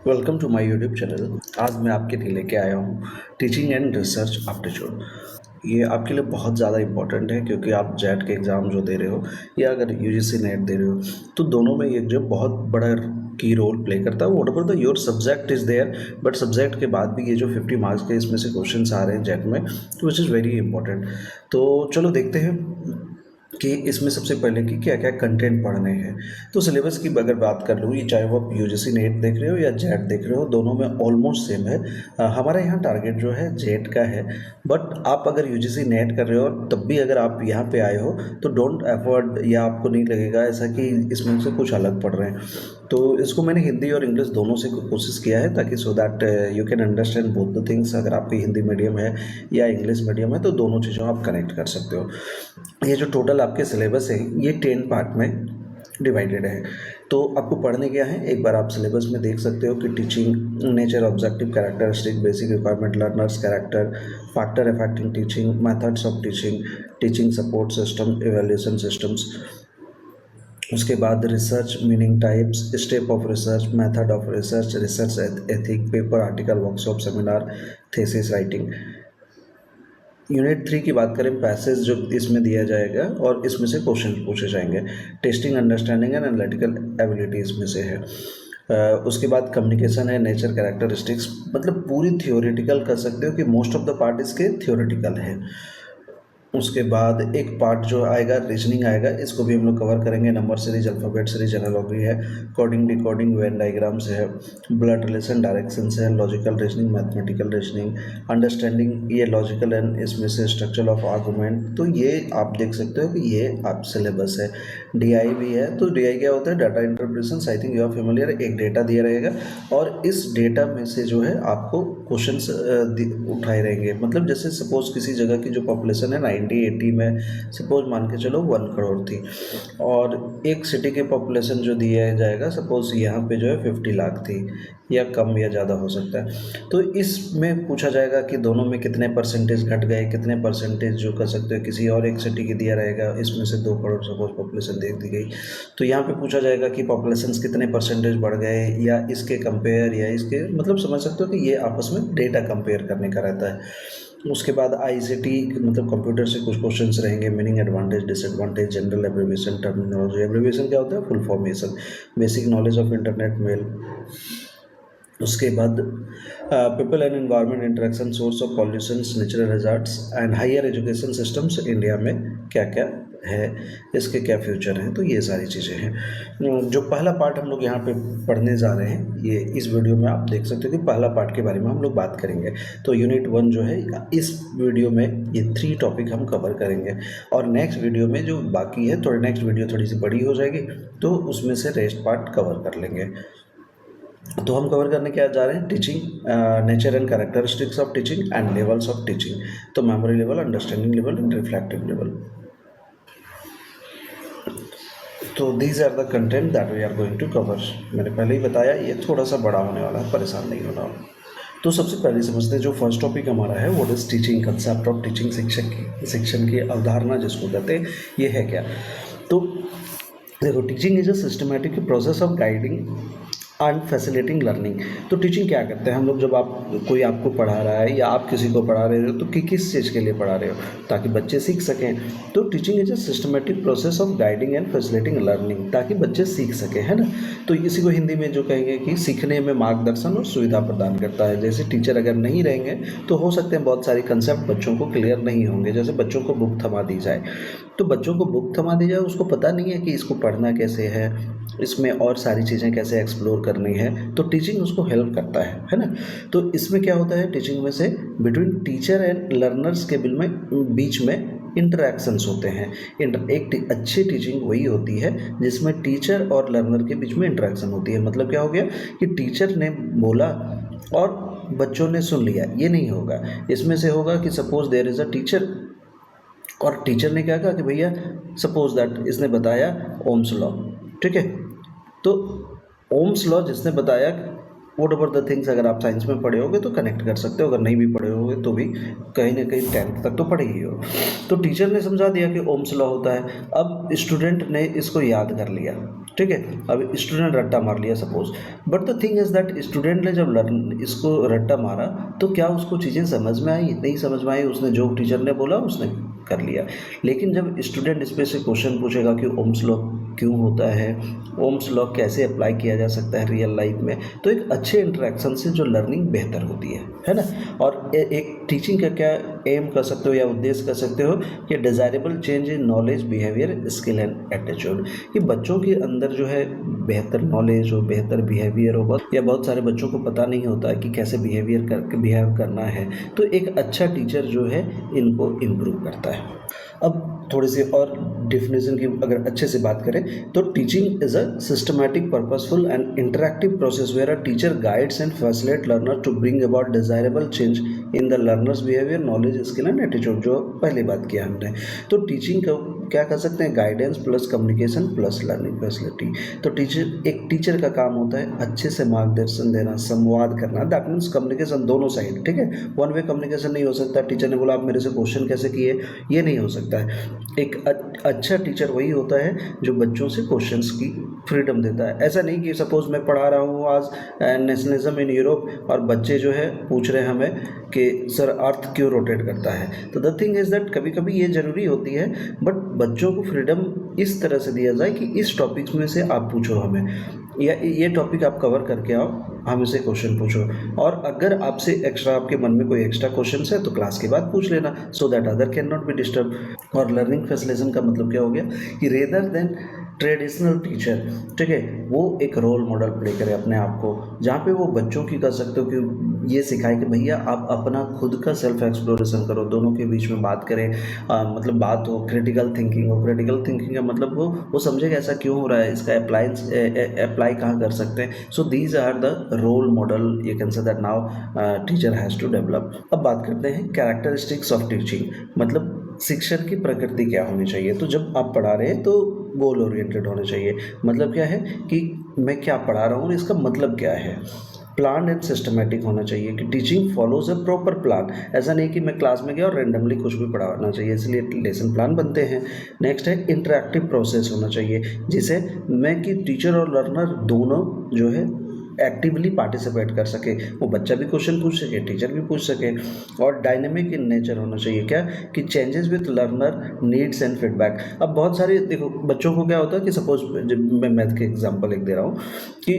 Welcome to my YouTube channel. आज मैं आपके लिए लेके आया हूँ टीचिंग एंड रिसर्च एप्टीट्यूड। ये आपके लिए बहुत ज़्यादा इम्पोर्टेंट है क्योंकि आप जेट के एग्ज़ाम जो दे रहे हो या अगर यूजीसी नेट दे रहे हो तो दोनों में ये जो बहुत बड़ा की रोल प्ले करता है। Whatever the your subject is there, but subject के बाद भी ये जो 50 मार्क्स के इसमें से क्वेश्चन आ रहे हैं जेट में, तो विच इज़ वेरी इंपॉर्टेंट। तो चलो देखते हैं कि इसमें सबसे पहले कि क्या क्या कंटेंट पढ़ने हैं। तो सिलेबस की अगर बात कर लूँ, ये चाहे वो आप यूजीसी नेट देख रहे हो या जेट देख रहे हो, दोनों में ऑलमोस्ट सेम है। हमारा यहाँ टारगेट जो है जेट का है, बट आप अगर यूजीसी नेट कर रहे हो तब भी अगर आप यहाँ पे आए हो तो डोंट अफोर्ड या आपको नहीं लगेगा ऐसा कि इसमें से कुछ अलग पढ़ रहे हैं। तो इसको मैंने हिंदी और इंग्लिश दोनों से कोशिश किया है ताकि so that you can understand both the things. अगर आपकी हिंदी मीडियम है या इंग्लिश मीडियम है तो दोनों चीज़ों आप कनेक्ट कर सकते हो। ये जो टोटल आपके सिलेबस है ये 10 पार्ट में डिवाइडेड है। तो आपको पढ़ने क्या है, एक बार आप सिलेबस में देख सकते हो कि teaching nature, objective, characteristic, basic requirement, learners character, factor affecting teaching, methods of teaching, teaching support system, evaluation systems. उसके बाद research meaning types, step of research, method of research, research ethic, paper, article, workshop, seminar, thesis writing. Unit 3 की बात करें, passage जो इसमें दिया जाएगा और इसमें से क्वेश्चन पूछे जाएंगे। Testing, understanding and analytical ability इसमें से है। उसके बाद कम्युनिकेशन है, नेचर, कैरेक्टरिस्टिक्स, मतलब पूरी थियोरेटिकल कर सकते हो कि मोस्ट ऑफ द पार्ट इसके थियोरेटिकल है। उसके बाद एक पार्ट जो आएगा रीजनिंग आएगा, इसको भी हम लोग कवर करेंगे। Number series, alphabet series, analogy है, कोडिंग, डिकोडिंग, वेन डायग्राम्स है, ब्लड रिलेशन, डायरेक्शंस है, logical reasoning, mathematical reasoning, understanding, ये लॉजिकल एंड इसमें से स्ट्रक्चर ऑफ आर्गूमेंट। तो ये आप देख सकते हो कि ये आप सिलेबस है। डीआई भी है, तो डीआई क्या होता है, data interpretation. I think you are familiar. एक डेटा दिया रहेगा और इस डेटा में से जो है आपको क्वेश्चंस उठाए रहेंगे। मतलब जैसे सपोज किसी जगह की जो पॉपुलेशन है 1980 में सपोज मान के चलो 1 करोड़ थी, और एक सिटी की पॉपुलेशन जो दिया जाएगा सपोज यहाँ पे जो है 50 लाख थी, या कम या ज़्यादा हो सकता है। तो इसमें पूछा जाएगा कि दोनों में कितने परसेंटेज घट गए, कितने परसेंटेज जो कर सकते हो। किसी और एक सिटी की दिया रहेगा, इसमें से 2 करोड़ सपोज पॉपुलेशन दे दी गई, तो यहाँ पे पूछा जाएगा कि पॉपुलेशन कितने परसेंटेज बढ़ गए या इसके कंपेयर या इसके, मतलब समझ सकते हो कि ये आपस में डेटा कंपेयर करने का रहता है। उसके बाद आईसीटी मतलब कंप्यूटर से कुछ क्वेश्चंस रहेंगे। Meaning, advantage, disadvantage, general abbreviation, terminology. Abbreviation क्या होता है, full formation. Basic knowledge of internet, mail. उसके बाद people and environment interaction, source of pollutions, natural hazards and higher education systems India में क्या क्या है, इसके क्या फ्यूचर हैं। तो ये सारी चीज़ें हैं। जो पहला पार्ट हम लोग यहाँ पे पढ़ने जा रहे हैं, ये इस वीडियो में आप देख सकते हो कि पहला पार्ट के बारे में हम लोग बात करेंगे। तो यूनिट 1 जो है इस वीडियो में ये 3 टॉपिक हम कवर करेंगे, और नेक्स्ट वीडियो में जो बाकी है, थोड़ी नेक्स्ट वीडियो थोड़ी सी बड़ी हो जाएगी तो उसमें से रेस्ट पार्ट कवर कर लेंगे। तो हम कवर करने क्या जा रहे हैं, teaching, nature and characteristics of teaching and levels of teaching. तो memory level, understanding level and reflective level. तो these are the content that we are going to cover. मैंने पहले ही बताया ये थोड़ा सा बड़ा होने वाला है, परेशान नहीं होना। तो सबसे पहले समझते हैं जो फर्स्ट टॉपिक हमारा है, what is teaching, concept of teaching, शिक्षण की अवधारणा जिसको कहते हैं, ये है क्या। तो देखो, teaching is a systematic process of guiding and facilitating learning. तो टीचिंग क्या करते हैं हम लोग, जब कोई आपको पढ़ा रहा है या आप किसी को पढ़ा रहे हो तो किस चीज़ के लिए पढ़ा रहे हो, ताकि बच्चे सीख सकें। तो teaching is a systematic process of guiding and facilitating learning, ताकि बच्चे सीख सकें, है ना। तो इसी को हिंदी में जो कहेंगे कि सीखने में मार्गदर्शन और सुविधा प्रदान करता है। जैसे टीचर अगर नहीं रहेंगे तो हो सकते हैं बहुत सारी कंसेप्ट बच्चों को क्लियर नहीं होंगे। जैसे बच्चों को बुक थमा दी जाए, तो बच्चों को बुक थमा दी जाए, उसको पता नहीं है कि इसको पढ़ना कैसे है, इसमें और सारी चीज़ें कैसे एक्सप्लोर करनी है, तो टीचिंग उसको हेल्प करता है ना। तो इसमें क्या होता है, टीचिंग में से बिटवीन टीचर एंड लर्नर्स के बीच में इंटरेक्शंस होते हैं। एक अच्छी टीचिंग वही होती है जिसमें टीचर और लर्नर के बीच में इंटरेक्शन होती है। मतलब क्या हो गया कि टीचर ने बोला और बच्चों ने सुन लिया, ये नहीं होगा। इसमें से होगा कि suppose there is a teacher, और टीचर ने क्या कहा कि भैया सपोज दैट इसने बताया ओम्स लॉ, ठीक है। तो ओम्स लॉ जिसने बताया, वॉट एवर द थिंग्स, अगर आप साइंस में पढ़े होगे तो कनेक्ट कर सकते हो, अगर नहीं भी पढ़े होगे तो भी कहीं ना कहीं 10th तक तो पढ़े ही हो। तो टीचर ने समझा दिया कि ओम्स लॉ होता है। अब स्टूडेंट ने इसको याद कर लिया, ठीक है। अब स्टूडेंट रट्टा मार लिया suppose, but the thing is that student ने जब इसको रट्टा मारा तो क्या उसको चीज़ें समझ में आई? नहीं समझ में आई। उसने जो टीचर ने बोला उसने कर लिया। लेकिन जब स्टूडेंट इस पे से क्वेश्चन पूछेगा कि ओम्स लॉ क्यों होता है, ओम्स लॉ कैसे अप्लाई किया जा सकता है रियल लाइफ में, तो एक अच्छे इंटरेक्शन से जो लर्निंग बेहतर होती है ना। और एक टीचिंग का क्या एम कर सकते हो या उद्देश्य कर सकते हो कि desirable change in knowledge, behaviour, skill and attitude, कि बच्चों के अंदर जो है बेहतर नॉलेज हो, बेहतर बिहेवियर हो, या बहुत सारे बच्चों को पता नहीं होता कि कैसे बिहेव करना है, तो एक अच्छा टीचर जो है इनको इम्प्रूव करता है। अब थोड़ी सी और डिफिनेशन की अगर अच्छे से बात करें तो teaching is a systematic, purposeful and interactive process where a teacher guides and facilitate learner to bring about desirable change in the learner's behaviour, knowledge, skill and attitude, जो पहली बात किया हमने। तो टीचिंग का क्या कर सकते हैं? Guidance plus communication plus learning facility. तो एक टीचर का काम होता है अच्छे से मार्गदर्शन देना, संवाद करना, दैट मीन्स कम्युनिकेशन दोनों साइड, ठीक है। वन वे कम्युनिकेशन नहीं हो सकता। टीचर ने बोला आप मेरे से क्वेश्चन कैसे किए, ये नहीं हो सकता है। एक अच्छा टीचर वही होता है जो बच्चों से क्वेश्चंस की फ्रीडम देता है। ऐसा नहीं कि सपोज मैं पढ़ा रहा हूँ आज नेशनलिज्म इन यूरोप और बच्चे जो है पूछ रहे हैं हमें कि सर अर्थ क्यों रोटेट करता है। तो द थिंग इज़ दैट कभी कभी ये ज़रूरी होती है, बट बच्चों को फ्रीडम इस तरह से दिया जाए कि इस टॉपिक्स में से आप पूछो हमें, या ये टॉपिक आप कवर करके आओ, हमसे क्वेश्चन पूछो। और अगर आपसे एक्स्ट्रा आपके मन में कोई एक्स्ट्रा क्वेश्चन है तो क्लास के बाद पूछ लेना, so that other can not be disturb. और लर्निंग फैसिलिटेशन का मतलब क्या हो गया कि रेदर देन ट्रेडिशनल टीचर, ठीक है, वो एक रोल मॉडल प्ले करे अपने आप को, जहाँ पे वो बच्चों की कर सकते हो कि ये सिखाए कि भैया आप अपना खुद का सेल्फ एक्सप्लोरेशन करो, दोनों के बीच में बात करें, मतलब बात हो, क्रिटिकल थिंकिंग हो। क्रिटिकल थिंकिंग का मतलब वो समझेगा ऐसा क्यों हो रहा है, इसका अप्लाई कहाँ कर सकते हैं। So these are the role model you can say that now teacher has to develop. अब बात करते हैं कैरेक्टरिस्टिक्स ऑफ टीचिंग, मतलब शिक्षण की प्रकृति क्या होनी चाहिए। तो जब आप पढ़ा रहे हैं तो गोल ओरिएंटेड होने चाहिए। मतलब क्या है कि मैं क्या पढ़ा रहा हूँ और इसका मतलब क्या है। प्लान एंड सिस्टमेटिक होना चाहिए कि teaching follows a proper plan. ऐसा नहीं कि मैं क्लास में गया और रैंडमली कुछ भी पढ़ाना चाहिए, इसलिए लेसन प्लान बनते हैं। नेक्स्ट है इंटरैक्टिव प्रोसेस होना चाहिए, जिसे मैं कि टीचर और लर्नर दोनों जो है एक्टिवली पार्टिसिपेट कर सके, वो बच्चा भी क्वेश्चन पूछ सके, टीचर भी पूछ सके। और डायनेमिक इन नेचर होना चाहिए, क्या कि changes with learner needs and feedback. अब बहुत सारे देखो बच्चों को क्या होता है कि सपोज मैं मैथ के एग्जांपल एक दे रहा हूँ कि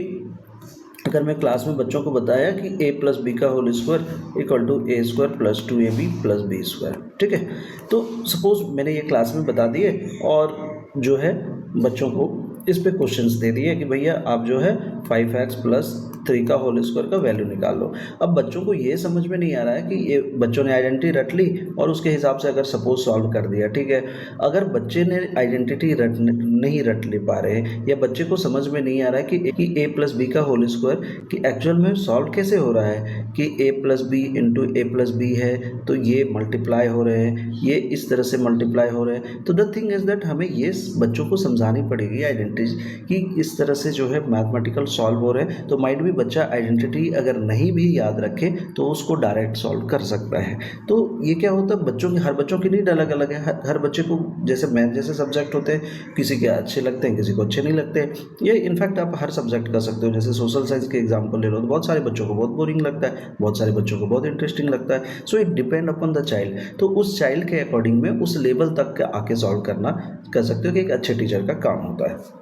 अगर मैं क्लास में बच्चों को बताया कि a प्लस बी का whole square equal to A square plus 2ab plus B square, ठीक है। तो सपोज मैंने ये क्लास में बता दिए और जो है बच्चों को इस पे क्वेश्चंस दे दिए कि भैया आप जो है 5x प्लस 3 का होल स्क्वायर का वैल्यू निकाल लो। अब बच्चों को ये समझ में नहीं आ रहा है कि ये बच्चों ने आइडेंटिटी रट ली और उसके हिसाब से अगर सपोज सॉल्व कर दिया, ठीक है। अगर बच्चे ने आइडेंटिटी नहीं रट ले पा रहे या बच्चे को समझ में नहीं आ रहा है कि ए प्लस बी का होल स्क्वायर कि एक्चुअल में सॉल्व कैसे हो रहा है कि ए प्लस बी इंटू ए प्लस बी है तो ये मल्टीप्लाई हो रहे हैं, ये इस तरह से मल्टीप्लाई हो रहे हैं। तो द थिंग इज़ दैट हमें ये बच्चों को समझानी पड़ेगी आइडेंटिटी कि इस तरह से जो है मैथमेटिकल सॉल्व हो रहे हैं। तो माइट भी बच्चा आइडेंटिटी अगर नहीं भी याद रखे तो उसको डायरेक्ट सॉल्व कर सकता है। तो ये क्या होता है बच्चों की, हर बच्चों की नीड अलग अलग है। हर बच्चे को जैसे मैथ जैसे सब्जेक्ट होते हैं, किसी के अच्छे लगते हैं, किसी को अच्छे नहीं लगते। ये इनफैक्ट आप हर सब्जेक्ट कर सकते हो। जैसे सोशल साइंस के एग्जाम्पल ले लो तो बहुत सारे बच्चों को बहुत बोरिंग लगता है, बहुत सारे बच्चों को बहुत इंटरेस्टिंग लगता है। So it depend upon the child. तो उस चाइल्ड के अकॉर्डिंग में उस लेवल तक का आके सॉल्व करना कर सकते हो कि एक अच्छे टीचर का काम होता है।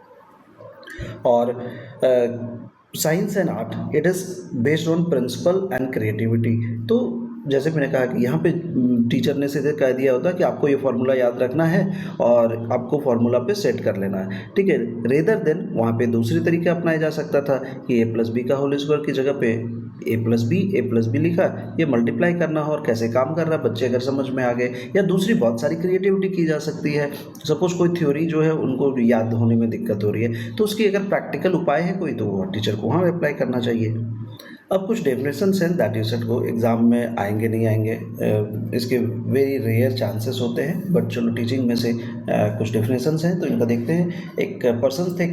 और science and art it is based on principle and creativity. तो जैसे मैंने कहा कि यहाँ पे टीचर ने सीधे कह दिया होता है कि आपको ये फार्मूला याद रखना है और आपको फार्मूला पे सेट कर लेना है, ठीक है। रेदर देन वहाँ पे दूसरी तरीका अपनाया जा सकता था कि ए प्लस बी का होल स्क्वायर की जगह पे ए प्लस बी लिखा, ये मल्टीप्लाई करना हो और कैसे काम कर रहा है बच्चे अगर समझ में आ गए। या दूसरी बहुत सारी क्रिएटिविटी की जा सकती है। सपोज कोई थ्योरी जो है उनको याद होने में दिक्कत हो रही है तो उसकी अगर प्रैक्टिकल उपाय है कोई तो वो टीचर को वहाँ अप्लाई करना चाहिए। अब कुछ डेफिनेशंस हैं दैट यू सेड को एग्ज़ाम में आएंगे नहीं आएंगे, इसके वेरी रेयर चांसेस होते हैं, बट चलो टीचिंग में से कुछ डेफिनेशंस हैं तो इनका देखते हैं। एक पर्सन थे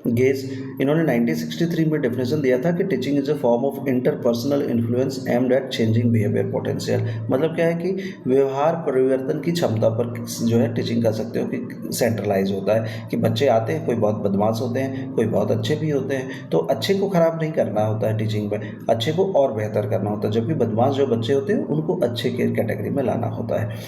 गेज, इन्होंने 1963 में डेफिनेशन दिया था कि teaching is a form of interpersonal influence aimed at changing behaviour potential. मतलब क्या है कि व्यवहार परिवर्तन की क्षमता पर जो है टीचिंग कर सकते हो कि सेंट्रलाइज होता है कि बच्चे आते हैं, कोई बहुत बदमाश होते हैं, कोई बहुत अच्छे भी होते हैं, तो अच्छे को ख़राब नहीं करना होता है टीचिंग में, अच्छे को और बेहतर करना होता है, जबकि बदमाश जो बच्चे होते हैं उनको अच्छे के कैटेगरी में लाना होता है।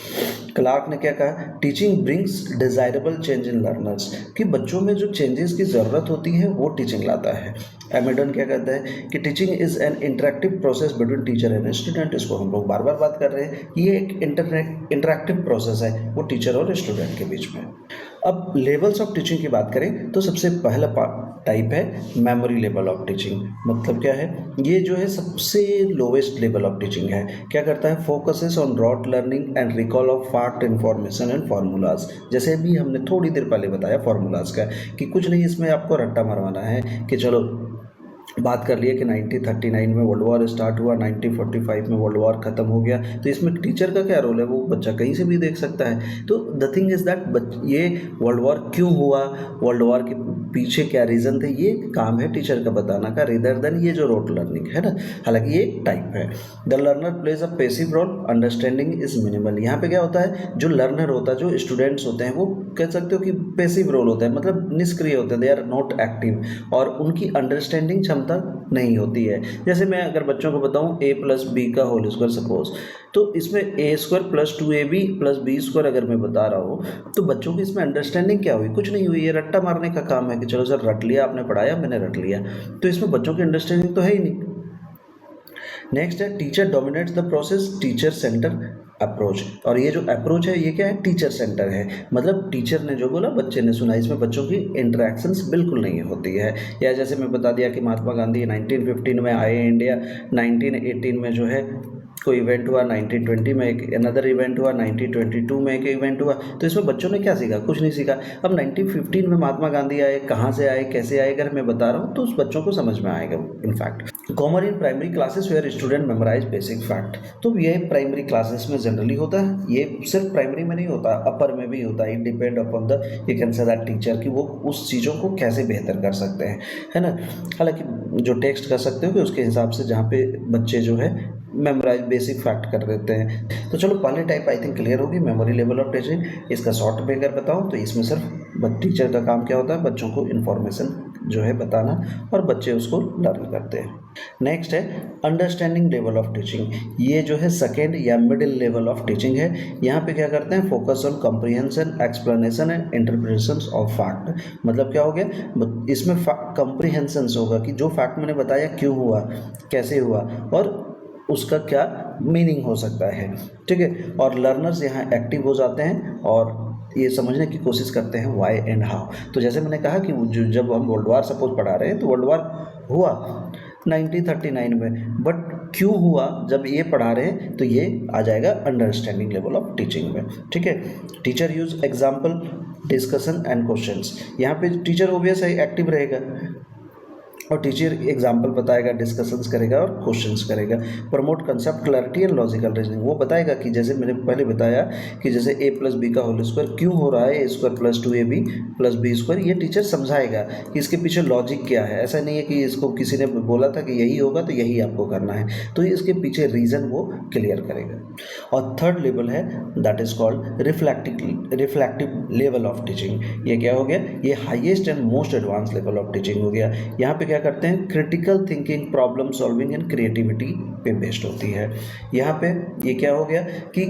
क्लार्क ने क्या कहा, टीचिंग ब्रिंग्स डिजायरेबल चेंज इन लर्नर्स, कि बच्चों में जो चेंजेस की ज़रूरत होती है वो टीचिंग लाता है। एमिडन क्या कहता है कि teaching is an interactive process between teacher and student. इसको हम लोग बार बार बात कर रहे हैं, ये एक इंटरेक्टिव प्रोसेस है वो टीचर और स्टूडेंट के बीच में। अब लेवल्स ऑफ टीचिंग की बात करें तो सबसे पहला टाइप है मेमोरी लेवल ऑफ टीचिंग। मतलब क्या है, ये जो है सबसे लोवेस्ट लेवल ऑफ टीचिंग है। क्या करता है, focuses on rote learning and recall of fact information and formulas. जैसे भी हमने थोड़ी देर पहले बताया फार्मूलाज का, कि कुछ नहीं इसमें आपको रट्टा मरवाना है कि चलो बात कर लिए कि 1939 में वर्ल्ड वॉर स्टार्ट हुआ, 1945 में वर्ल्ड वॉर खत्म हो गया, तो इसमें टीचर का क्या रोल है, वो बच्चा कहीं से भी देख सकता है। तो द थिंग इज दैट ये वर्ल्ड वॉर क्यों हुआ, वर्ल्ड वॉर के पीछे क्या रीज़न थे, ये काम है टीचर का बताना का, रेदर देन ये जो रोट लर्निंग है ना। हालांकि ये एक टाइप है। The learner plays a passive role, understanding is minimal. यहाँ पे क्या होता है, जो लर्नर होता है, जो स्टूडेंट्स होते हैं, वो कह सकते हो कि पैसिव रोल होता है, मतलब निष्क्रिय होते हैं, दे आर नॉट एक्टिव, और उनकी अंडरस्टैंडिंग क्षमता नहीं होती है। जैसे मैं अगर बच्चों को बताऊं a प्लस बी का होल स्क्वायर सपोज, तो इसमें a square plus 2ab plus B square अगर मैं बता रहा हूँ, तो बच्चों की इसमें अंडरस्टैंडिंग क्या हुई, कुछ नहीं हुई। ये रट्टा मारने का काम है कि चलो सर रट लिया, आपने पढ़ाया, मैंने रट लिया, तो इसमें बच्चों की अंडरस्टैंडिंग तो है ही नहीं। नेक्स्ट है teacher dominates the process, teacher centre approach. और ये जो अप्रोच है ये क्या है, टीचर सेंटर है। मतलब टीचर ने जो बोला बच्चे ने सुना, इसमें बच्चों की इंटरेक्शंस बिल्कुल नहीं होती है। या जैसे मैं बता दिया कि महात्मा गांधी 1915 में आए इंडिया, 1918 में जो है कोई इवेंट हुआ, 1920 में एक अनदर इवेंट हुआ, 1922 में एक इवेंट हुआ, तो इसमें बच्चों ने क्या सीखा, कुछ नहीं सीखा। अब 1915 में महात्मा गांधी आए, कहाँ से आए, कैसे आए, अगर मैं बता रहा हूँ तो उस बच्चों को समझ में आएगा। In fact common in primary classes where student memorise basic fact, तो ये प्राइमरी क्लासेस में जनरली होता है, ये सिर्फ प्राइमरी में नहीं होता, अपर में भी होता है। It depend upon the you can say that teacher कि वो उस चीज़ों को कैसे बेहतर कर सकते हैं, है ना। हालांकि जो टेक्स्ट कर सकते हो कि उसके हिसाब से जहाँ पे बच्चे जो है मेमोराइज बेसिक फैक्ट कर देते हैं। तो चलो पहले टाइप आई थिंक क्लियर होगी, मेमोरी लेवल ऑफ टीचिंग। इसका शॉर्ट में अगर बताऊँ तो इसमें सिर्फ टीचर का काम क्या होता है, बच्चों को इन्फॉर्मेशन जो है बताना, और बच्चे उसको लर्न करते हैं। नेक्स्ट है अंडरस्टैंडिंग लेवल ऑफ टीचिंग। ये जो है सेकेंड या मिडिल लेवल ऑफ टीचिंग है। यहाँ पे क्या करते हैं, focus on comprehension, explanation and interpretation of fact. मतलब क्या हो गया, इसमें कॉम्प्रिहेंशन होगा कि जो फैक्ट मैंने बताया क्यों हुआ, कैसे हुआ, और उसका क्या मीनिंग हो सकता है, ठीक है। और लर्नर्स यहाँ एक्टिव हो जाते हैं और ये समझने की कोशिश करते हैं वाई एंड हाउ। तो जैसे मैंने कहा कि जब हम वर्ल्ड वार सपोज पढ़ा रहे हैं, तो वर्ल्ड वार हुआ 1939 में, बट क्यों हुआ जब ये पढ़ा रहे हैं, तो ये आ जाएगा अंडरस्टैंडिंग लेवल ऑफ टीचिंग में, ठीक है। Teacher use example, discussion and questions. यहाँ पे टीचर ऑब्वियस है एक्टिव रहेगा, और टीचर एग्जाम्पल बताएगा, डिस्कशंस करेगा और क्वेश्चंस करेगा। Promote concept clarity and logical reasoning, वो बताएगा कि जैसे मैंने पहले बताया कि जैसे a प्लस बी का होल स्क्वायर क्यों हो रहा है, a square plus 2ab plus B square, ये टीचर समझाएगा कि इसके पीछे लॉजिक क्या है। ऐसा नहीं है कि इसको किसी ने बोला था कि यही होगा तो यही आपको करना है, तो इसके पीछे रीज़न वो क्लियर करेगा। और थर्ड लेवल है that is called reflective level of teaching. ये क्या हो गया, ये highest and most advance level of teaching हो गया। यहाँ पे क्या करते हैं, critical thinking, problem solving and creativity पे बेस्ड होती है। यहाँ पे ये क्या हो गया कि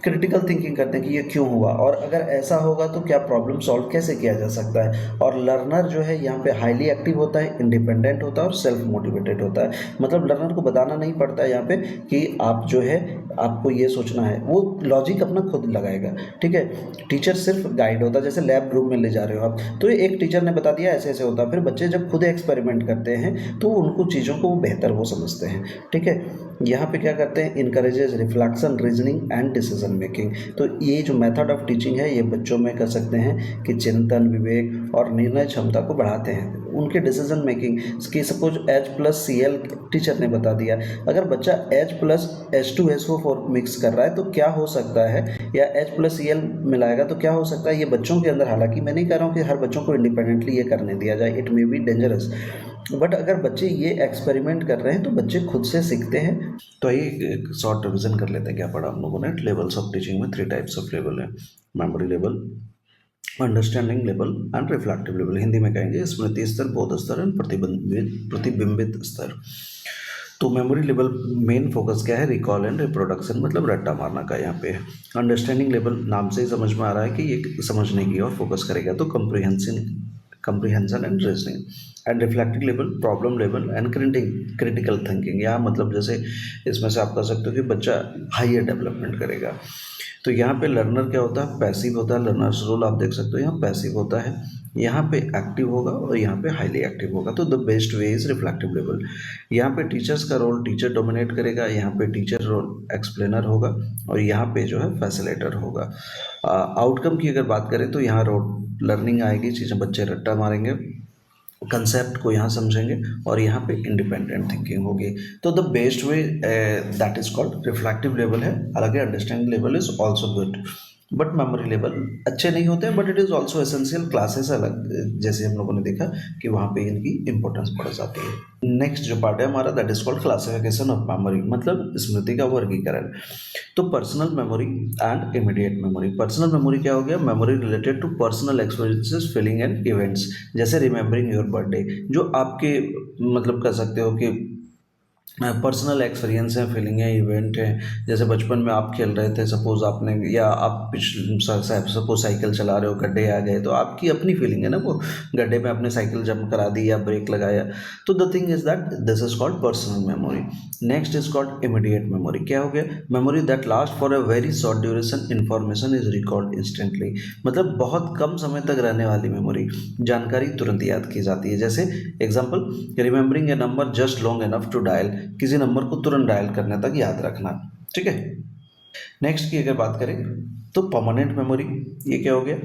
क्रिटिकल थिंकिंग करते हैं कि ये क्यों हुआ, और अगर ऐसा होगा तो क्या प्रॉब्लम सॉल्व कैसे किया जा सकता है। और लर्नर जो है यहाँ पे हाईली एक्टिव होता है, इंडिपेंडेंट होता है और सेल्फ मोटिवेटेड होता है। मतलब लर्नर को बताना नहीं पड़ता है यहाँ पे कि आप जो है आपको ये सोचना है, वो लॉजिक अपना खुद लगाएगा, ठीक है। टीचर सिर्फ गाइड होता है, जैसे लैब ग्रुप में ले जा रहे हो आप, तो एक टीचर ने बता दिया ऐसे ऐसे होता है, फिर बच्चे जब खुद एक्सपेरिमेंट करते हैं तो उनको चीज़ों को बेहतर वो समझते हैं, ठीक है। यहाँ पे क्या करते हैं, encourages reflection, reasoning and decision making. तो ये जो मेथड ऑफ टीचिंग है ये बच्चों में कर सकते हैं कि चिंतन, विवेक और निर्णय क्षमता को बढ़ाते हैं। उनके डिसीजन मेकिंग कि सपोज H+Cl टीचर ने बता दिया, अगर बच्चा H+H2SO4 मिक्स कर रहा है तो क्या हो सकता है, या H+Cl मिलाएगा तो क्या हो सकता है, ये बच्चों के अंदर, हालांकि मैं नहीं कह रहा हूँ कि हर बच्चों को इंडिपेंडेंटली ये करने दिया जाए, it may be dangerous, but अगर बच्चे ये एक्सपेरिमेंट कर रहे हैं तो बच्चे खुद से सीखते हैं। तो आइए एक शॉर्ट रिविजन कर लेते हैं क्या पढ़ा हम लोगों ने। लेवल्स ऑफ टीचिंग में 3 टाइप्स ऑफ लेवल है, memory level, understanding level and reflective level. Hindi में कहेंगे स्मृति स्तर, बोध स्तर एंड प्रतिबिंबित स्तर। तो मेमोरी लेवल मेन फोकस क्या है, रिकॉल एंड रिप्रोडक्शन, मतलब रट्टा मारना का यहाँ पे है। अंडरस्टैंडिंग लेवल नाम से ही समझ में आ रहा है कि ये समझने की ओर फोकस करेगा, तो comprehension and reasoning. And reflective level, problem level and critical thinking. यहाँ मतलब जैसे इसमें से आप कह सकते हो कि बच्चा हाइयर डेवलपमेंट करेगा। तो यहाँ पे लर्नर क्या होता है, पैसिव होता है, लर्नर्स रोल आप देख सकते हो यहाँ पैसिव होता है, यहाँ पे एक्टिव होगा और यहाँ पे हाईली एक्टिव होगा। तो the best way is reflective level. यहाँ पे टीचर्स का रोल, टीचर डोमिनेट करेगा, यहाँ पे टीचर रोल एक्सप्लेनर होगा और यहाँ पे जो है फैसिलेटर होगा। आउटकम की अगर बात करें तो यहाँ रोल लर्निंग आएगी, चीज़ें बच्चे रट्टा मारेंगे, कंसेप्ट को यहाँ समझेंगे और यहाँ पे इंडिपेंडेंट थिंकिंग होगी। तो the best way that is called reflective level है। हालांकि understanding level is also good, but memory level अच्छे नहीं होते हैं, but it is also essential. Classes अलग, जैसे हम लोगों ने देखा कि वहाँ पे इनकी इंपॉर्टेंस बढ़ जाती है। नेक्स्ट जो पार्ट है हमारा, that is called classification of memory, मतलब स्मृति का वर्गीकरण। तो personal memory and immediate memory. Personal memory क्या हो गया, memory related to personal experiences, feeling and events, जैसे रिमेंबरिंग योर बर्थडे, जो आपके मतलब कह सकते हो कि पर्सनल एक्सपीरियंस है, फीलिंग है, इवेंट है। जैसे बचपन में आप खेल रहे थे, सपोज आपने, या आप सपोज साइकिल चला रहे हो, गड्ढे आ गए, तो आपकी अपनी फीलिंग है ना, वो गड्ढे में आपने साइकिल जंप करा दी या ब्रेक लगाया। तो the thing is that this is called personal memory. Next is called immediate memory. क्या हो गया, memory that last for a very short duration, information is record instantly, मतलब बहुत कम समय तक रहने वाली मेमोरी, जानकारी तुरंत याद की जाती है। जैसे example, remembering a number just long enough to dial, किसी नंबर को तुरंत डायल करने तक याद रखना, ठीक है। नेक्स्ट की अगर बात करें तो परमानेंट मेमोरी, ये क्या हो गया,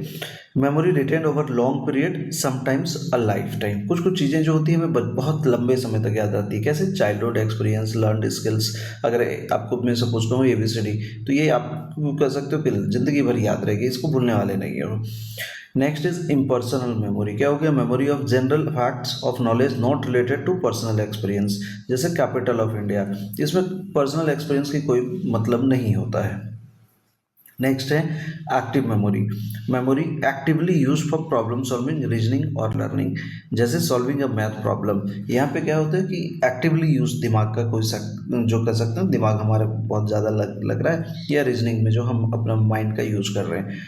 memory retain over long period, sometimes a life time. कुछ कुछ चीज़ें जो होती हैं हमें बहुत लंबे समय तक याद आती है, कैसे चाइल्डहुड एक्सपीरियंस, लर्नड स्किल्स। अगर आपको मैं सपोज कहूँ ABCD, तो ये आप कह सकते हो कि ज़िंदगी भर याद रहेगी, इसको भूलने वाले नहीं हो। Next is impersonal memory. क्या हो गया, memory of general facts of knowledge not related to personal experience, जैसे कैपिटल ऑफ इंडिया, इसमें पर्सनल एक्सपीरियंस की कोई मतलब नहीं होता है। नेक्स्ट है active memory, memory actively use for problem solving, reasoning और लर्निंग, जैसे सॉल्विंग अ मैथ प्रॉब्लम। यहाँ पे क्या होता है कि एक्टिवली यूज दिमाग का कोई जो कर सकते हैं, दिमाग हमारा बहुत ज़्यादा लग रहा है, या रीजनिंग में जो हम अपना माइंड का यूज कर रहे हैं।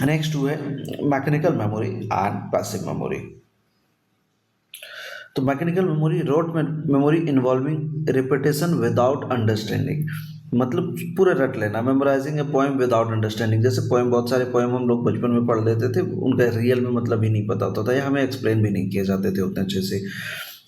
नेक्स्ट है mechanical memory and passive memory. तो mechanical memory, rote memory involving repetition without understanding, मतलब पूरे रट लेना, memorising a poem without understanding. जैसे पोएम, बहुत सारे पोएम हम लोग बचपन में पढ़ लेते थे, उनका रियल में मतलब ही नहीं पता होता था, या हमें एक्सप्लेन भी नहीं किए जाते थे उतने अच्छे से।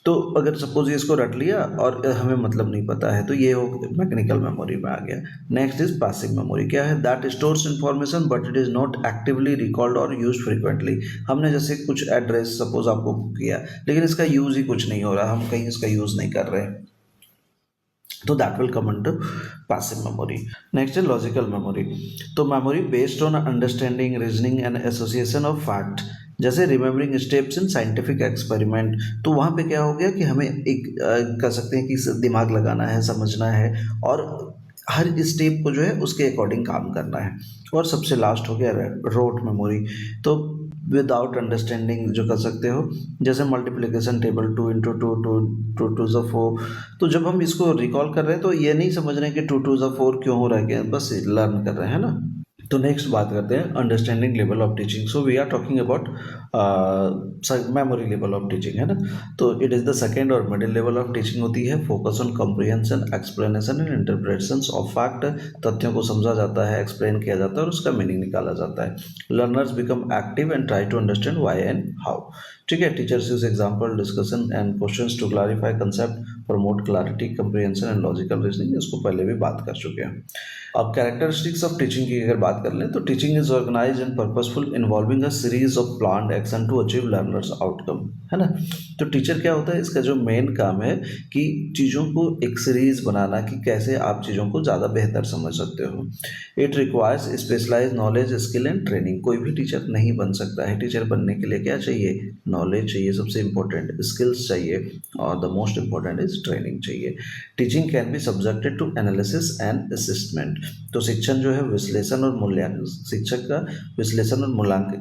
तो अगर सपोज ये इसको रट लिया और हमें मतलब नहीं पता है, तो ये हो मैकेनिकल मेमोरी में आ गया। Next is passive memory. क्या है, that stores information but it is not actively recalled और यूज फ्रिक्वेंटली। हमने जैसे कुछ एड्रेस सपोज आपको किया, लेकिन इसका यूज़ ही कुछ नहीं हो रहा, हम कहीं इसका यूज़ नहीं कर रहे, तो that will come under passive memory. Next है लॉजिकल मेमोरी। तो memory based on understanding, reasoning and association of fact, जैसे remembering steps in scientific experiment. तो वहाँ पे क्या हो गया कि हमें एक कह सकते हैं कि दिमाग लगाना है, समझना है और हर स्टेप को जो है उसके अकॉर्डिंग काम करना है। और सबसे लास्ट हो गया रोट मेमोरी। तो विदाउट अंडरस्टैंडिंग जो कर सकते हो, जैसे मल्टीप्लिकेशन टेबल 2 × 2 2 2 2 4। तो जब हम इसको रिकॉल कर रहे हैं तो ये नहीं समझ रहे हैं कि 2 2 4 क्यों हो रहा है, बस लर्न कर रहे हैं ना। तो नेक्स्ट बात करते हैं understanding level of teaching. So we are talking about memory level of teaching, है ना। तो इट इज़ द सेकेंड और मिडिल लेवल ऑफ टीचिंग होती है। Focus on comprehension, explanation and interpretation of fact. तथ्यों को समझा जाता है, एक्सप्लेन किया जाता है और उसका मीनिंग निकाला जाता है। Learners become active and try to understand why and how. ठीक है, teachers use example, discussion and questions to clarify concept promote clarity, comprehension and logical reasoning, इसको पहले भी बात कर चुके हैं। अब कैरेक्टरिस्टिक्स ऑफ टीचिंग की अगर बात कर लें तो teaching is organise and purposeful involving a series of planned action to achieve learners outcome, है ना। तो टीचर क्या होता है, इसका जो मेन काम है कि चीज़ों को एक सीरीज बनाना कि कैसे आप चीज़ों को ज़्यादा बेहतर समझ सकते हो। It requires specialise knowledge, skill and training. कोई भी टीचर नहीं बन सकता है। टीचर बनने के लिए क्या चाहिए, नॉलेज चाहिए, सबसे इंपॉर्टेंट स्किल्स चाहिए, और the most important is training चाहिए। Teaching can be subjected to analysis and assessment. तो शिक्षण जो है विश्लेषण और मूल्यांकन, शिक्षक का विश्लेषण और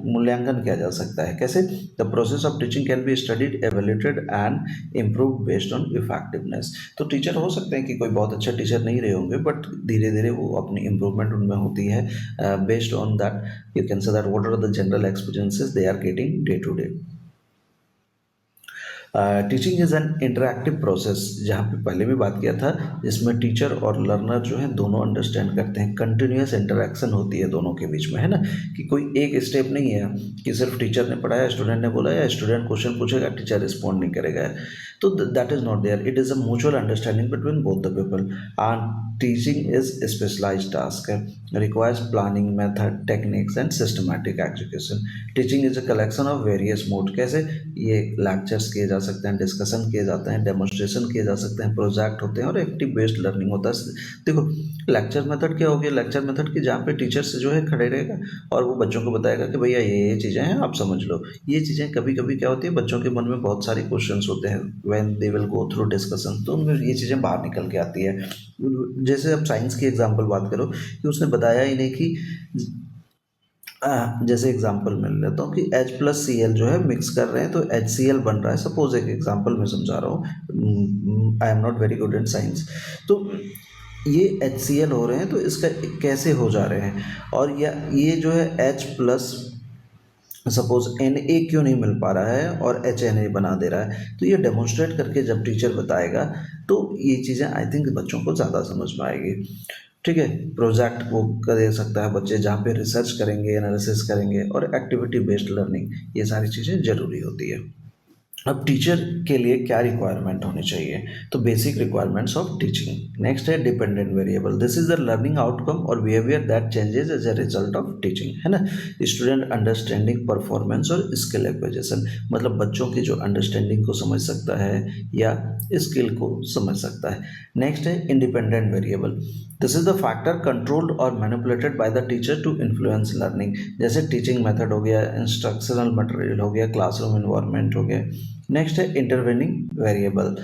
मूल्यांकन किया जा सकता है। कैसे, the process of teaching can be studied, evaluated and improve based on effectiveness. तो टीचर हो सकते हैं कि कोई बहुत अच्छा टीचर नहीं रहे होंगे, बट धीरे धीरे वो अपनी इम्प्रूवमेंट उनमें होती है based on that you can say that what are the general experiences they are getting day to day. Teaching is an interactive process, जहाँ पे पहले भी बात किया था, जिसमें टीचर और लर्नर जो है दोनों अंडरस्टैंड करते हैं। कंटिन्यूस इंटरैक्शन होती है दोनों के बीच में, है ना, कि कोई एक स्टेप नहीं है कि सिर्फ टीचर ने पढ़ाया, स्टूडेंट ने बोला, या स्टूडेंट क्वेश्चन पूछेगा, टीचर रिस्पॉन्ड नहीं करेगा। तो that is not there. It is a mutual understanding between both the people. And teaching is specialised task है, requires planning, method, techniques and systematic education. Teaching is a collection of various mode. कैसे, ये lectures किए जा सकते हैं, discussion किए जाते हैं, डेमोन्स्ट्रेशन किए जा सकते हैं, प्रोजेक्ट होते हैं, और एक्टिव बेस्ड लर्निंग होता है। देखो, लेक्चर मेथड क्या हो गया, लेक्चर मेथड की जहाँ पे टीचर से जो है खड़े रहेगा और वो बच्चों को बताएगा कि भैया ये चीज़ें हैं, आप समझ लो। ये चीज़ें कभी कभी क्या होती है, बच्चों के मन में बहुत सारे क्वेश्चंस होते हैं, when they will go through discussion, तो उनमें ये चीज़ें बाहर निकल के आती है। जैसे अब साइंस की एग्जाम्पल बात करो कि उसने बताया ही नहीं कि जैसे एग्जांपल मिल लेता हूँ कि H+Cl जो है मिक्स कर रहे हैं तो HCl बन रहा है। सपोज एक एग्जांपल मैं समझा रहा हूँ, I am not very good in science. तो ये HCl हो रहे हैं तो इसका कैसे हो जा रहे हैं, और या ये जो है H+ सपोज Na क्यों नहीं मिल पा रहा है और HNA बना दे रहा है। तो ये डेमोन्स्ट्रेट करके जब टीचर बताएगा तो ये चीज़ें आई थिंक बच्चों को ज़्यादा समझ में आएगी। ठीक है, प्रोजेक्ट वो कर दे सकता है बच्चे, जहाँ पे रिसर्च करेंगे, एनालिसिस करेंगे, और एक्टिविटी बेस्ड लर्निंग, ये सारी चीज़ें ज़रूरी होती है। अब टीचर के लिए क्या रिक्वायरमेंट होनी चाहिए, तो basic requirements of teaching. Next है dependent variable. This is the learning outcome और behaviour that changes as a result of teaching, है ना। स्टूडेंट अंडरस्टैंडिंग, परफॉर्मेंस और स्किल एक्विजिशन, मतलब बच्चों की जो अंडरस्टैंडिंग को समझ सकता है या स्किल को समझ सकता है। नेक्स्ट है independent variable. This is the factor controlled और manipulated by the teacher to influence learning. जैसे टीचिंग मेथड हो गया, इंस्ट्रक्शनल मटेरियल हो गया, क्लासरूम इन्वायरमेंट हो गया। नेक्स्ट है intervening variable.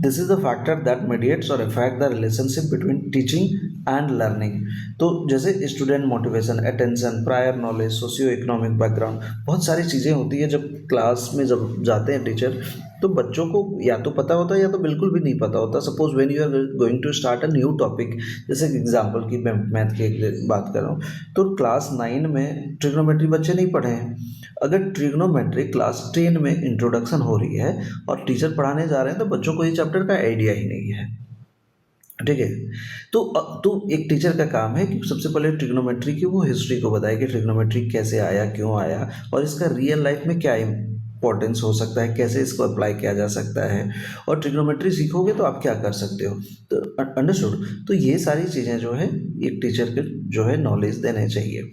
This is the factor that mediates और effect the relationship between teaching and learning. तो जैसे student motivation, attention, prior knowledge, socio economic background, बहुत सारी चीज़ें होती है। जब क्लास में जब जाते हैं टीचर, तो बच्चों को या तो पता होता है या तो बिल्कुल भी नहीं पता होता। Suppose when you are going to start a new topic, जैसे एग्जांपल की मैं मैथ की बात कर रहा हूँ, तो क्लास 9 में ट्रिग्नोमेट्री बच्चे नहीं पढ़े हैं। अगर ट्रिग्नोमेट्री क्लास 10 में इंट्रोडक्शन हो रही है और टीचर पढ़ाने जा रहे हैं, तो बच्चों को ये चैप्टर का आइडिया ही नहीं है। ठीक है, तो एक टीचर का काम है कि सबसे पहले ट्रिग्नोमेट्री की वो हिस्ट्री को बताए कि ट्रिग्नोमेट्री कैसे आया, क्यों आया, और इसका रियल लाइफ में क्या इंपॉर्टेंस हो सकता है, कैसे इसको अप्लाई किया जा सकता है, और ट्रिग्नोमेट्री सीखोगे तो आप क्या कर सकते हो। तो अंडरस्टूड। तो ये सारी चीज़ें जो है एक टीचर के जो है नॉलेज देने चाहिए।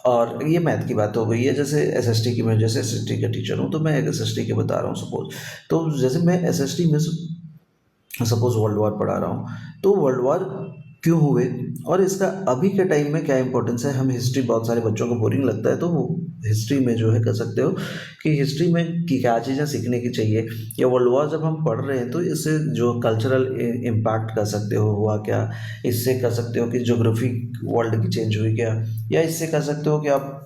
और ये मैथ की बात हो गई है। जैसे एसएसटी की, मैं जैसे एसएसटी का टीचर हूँ तो मैं एक एसएसटी के बता रहा हूँ सपोज। तो जैसे मैं एसएसटी में सपोज वर्ल्ड वॉर पढ़ा रहा हूँ, तो वर्ल्ड वॉर क्यों हुए और इसका अभी के टाइम में क्या इंपॉर्टेंस है। हम हिस्ट्री, बहुत सारे बच्चों को बोरिंग लगता है, तो वो हिस्ट्री में जो है कर सकते हो कि हिस्ट्री में की क्या चीज़ें सीखने की चाहिए, या वर्ल्ड वॉर जब हम पढ़ रहे हैं तो इससे जो कल्चरल इम्पैक्ट कर सकते हो हुआ क्या, इससे कर सकते हो कि ज्योग्राफी वर्ल्ड की चेंज हुई क्या, या इससे कर सकते हो कि आप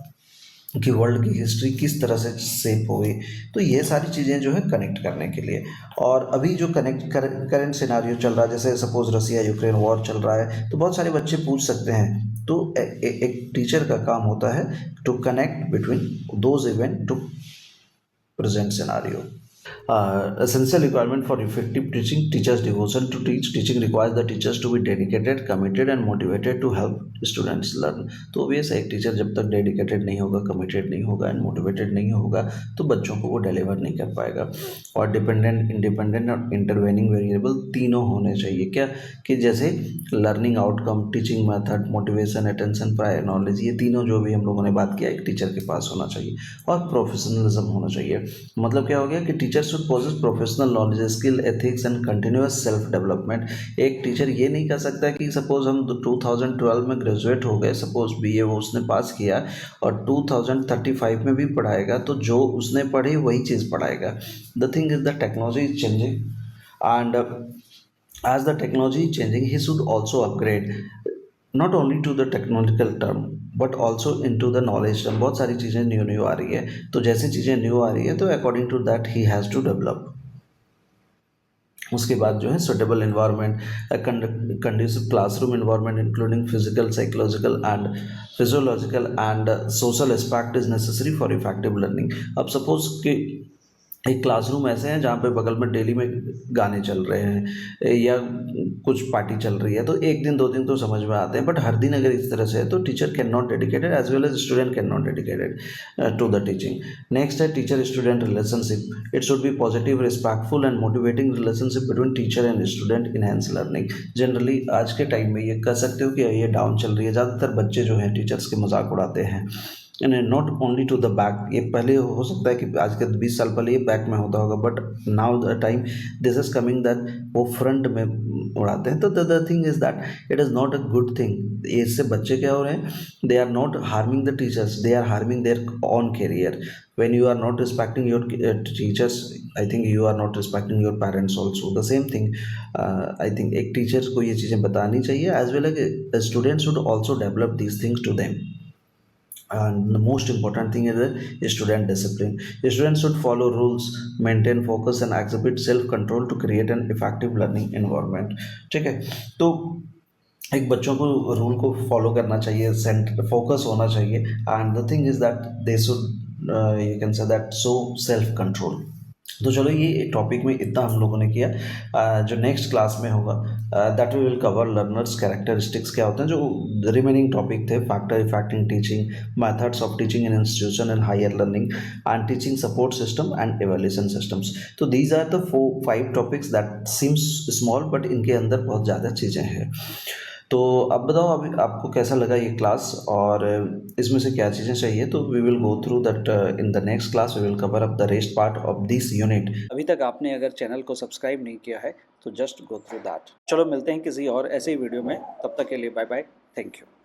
कि वर्ल्ड की हिस्ट्री किस तरह से शेप हुई। तो ये सारी चीज़ें जो है कनेक्ट करने के लिए। और अभी जो करंट सिनारियो चल रहा है, जैसे सपोज रसिया यूक्रेन वॉर चल रहा है, तो बहुत सारे बच्चे पूछ सकते हैं। तो एक टीचर का काम होता है to connect between those event to present scenario. essential requirement for effective teaching, teachers devotion to teach. Teaching requires the teachers to be dedicated, committed and motivated to help students learn. तो obvious है, एक teacher जब तक dedicated नहीं होगा, committed नहीं होगा and motivated नहीं होगा तो बच्चों को वो डिलीवर नहीं कर पाएगा। और डिपेंडेंट, इंडिपेंडेंट और इंटरवेनिंग वेरिएबल तीनों होने चाहिए। क्या कि जैसे learning outcome, teaching method, motivation, attention, prior knowledge, ये तीनों जो भी हम लोगों ने बात किया एक टीचर के पास होना चाहिए। और प्रोफेशनलिज्म होना चाहिए। मतलब क्या हो गया कि teacher should possess professional knowledge, skill, ethics and continuous self development. एक टीचर ये नहीं कर सकता कि सपोज हम 2012 में ग्रेजुएट हो गए, सपोज बीए वो उसने पास किया और 2035 में भी पढ़ाएगा तो जो उसने पढ़ी वही चीज़ पढ़ाएगा। The thing is the technology is changing and as the technology is changing, he should also upgrade not only to the technological term but also into the knowledge term। बहुत सारी चीज़ें न्यू आ रही है, तो जैसी चीज़ें न्यू आ रही है तो according to that he has to develop. उसके बाद जो है suitable environment, conducive classroom environment including physical, psychological and physiological and social aspect is necessary for effective learning. अब सपोज कि एक क्लासरूम ऐसे हैं जहाँ पे बगल में डेली में गाने चल रहे हैं या कुछ पार्टी चल रही है, तो एक दिन दो दिन तो समझ में आते हैं, बट हर दिन अगर इस तरह से है तो teacher can not dedicated as well as student can not dedicated to the teaching. Next है teacher student relationship. It should be positive, respectful and motivating relationship between teacher and student enhance learning. Generally आज के time में ये कह सकते हो कि ये डाउन चल रही है। ज़्यादातर बच्चे जो हैं टीचर्स के मजाक उड़ाते हैं, and not only to the back. ये पहले हो सकता है कि आज के 20 साल पहले ये बैक में होता होगा, but now the time this is coming that वो फ्रंट में उड़ाते हैं। तो the thing is that it is not a good thing. इससे बच्चे क्या हो रहे हैं, they are not harming the teachers, they are harming their own career. when you are not respecting your teachers, I think you are not respecting your parents also, the same thing। I think एक teachers को ये चीज़ें बतानी चाहिए, as well as students should also develop these things to them। And the most important thing is the student discipline। Students should follow rules, maintain focus and exhibit self control to create an effective learning environment। ठीक है, तो एक बच्चों को rule को follow करना चाहिए, centre focus होना चाहिए, and the thing is that they should you can say that so self control. तो चलो ये टॉपिक में इतना हम लोगों ने किया। जो नेक्स्ट क्लास में होगा that we will cover learners characteristics क्या होते हैं, जो रिमेनिंग टॉपिक थे, factor affecting teaching, methods of teaching in institution and higher learning and teaching support system and evaluation systems. तो these are the 4-5 topics that seems small but इनके अंदर बहुत ज़्यादा चीज़ें हैं। तो अब बताओ अभी आपको कैसा लगा ये क्लास और इसमें से क्या चीज़ें चाहिए। तो we will go through that in the next class, we will cover up the rest part of this unit. अभी तक आपने अगर चैनल को सब्सक्राइब नहीं किया है तो जस्ट गो थ्रू दैट। चलो मिलते हैं किसी और ऐसे ही वीडियो में, तब तक के लिए बाय बाय, थैंक यू।